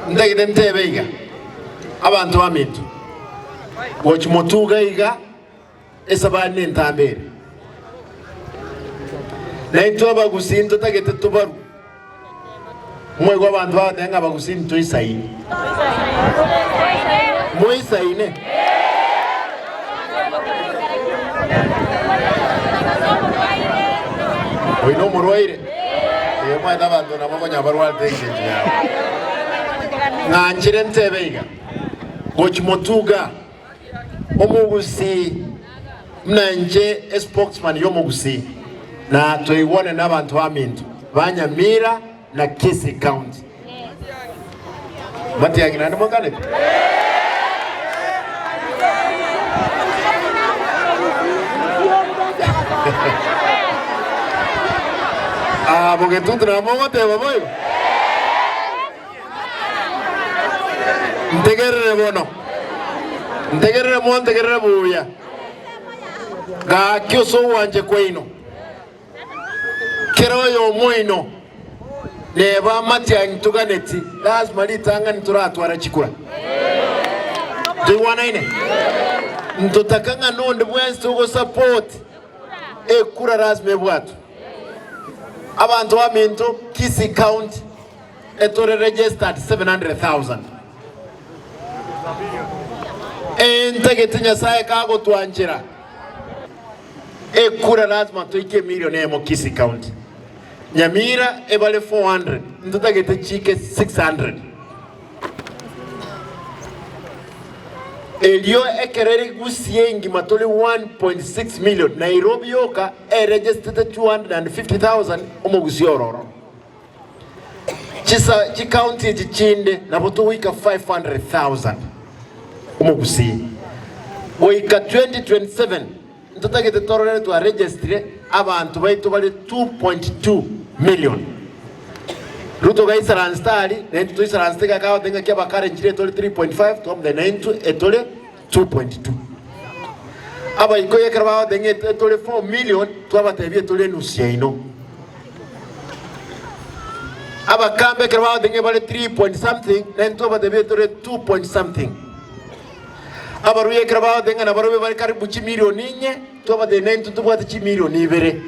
ndagide ntebeiga abantu bamintu wochimotuga iga esabane ntambere naitwa bagusinto tagete tubaru mwego abantu badenga bagusinto isaini muisaine oino murwaire mwana abantu namonya barwal tengenje yawo nganjire ntebeiga gochimotuga omugusi mnanje spokesman yomugusi na toiwone n'abantu bamintu banyamira na Kisii County mati yagina ndimo kane porque tú trabajas te vamos ntegerere bono ntegerere mo ntegerere buya ga kyoso wanje kwino kero yo moino neba matya ntuganeti lazima litanga nturatwara chikura diwana ine ntotakanga nonde bwensi ugo support ekura lazima bwatu abantu baminto Kisii County etore registered 700,000 entagete nyasaye kago twanjira ekura lazima toike milioni mo Kisii County Nyamira ebale 400 ntagete chike 600 elio ekerere gusiengi matole 1.6 million Nairobi yoka registered 250,000 omugusiororo chisa chi county chichinde naboto wika 500,000 omugusi wika 2027 ntagete torore to register abantu baitu bali 2.2 million Ruto gaisa ranstari nentu tuisa ranstega kawa denga kia bakare njire etole 3.5 tom the nentu etole 2.2 aba ikoye karbawa denga etole 4 million tuwa tebi etole nusia ino aba kambe karbawa denga bale 3 point something nentu aba tebi etole 2 point something aba ruye karbawa denga na barobe bale karibu chi milioni nye tuwa de nentu tuwa chi milioni ibere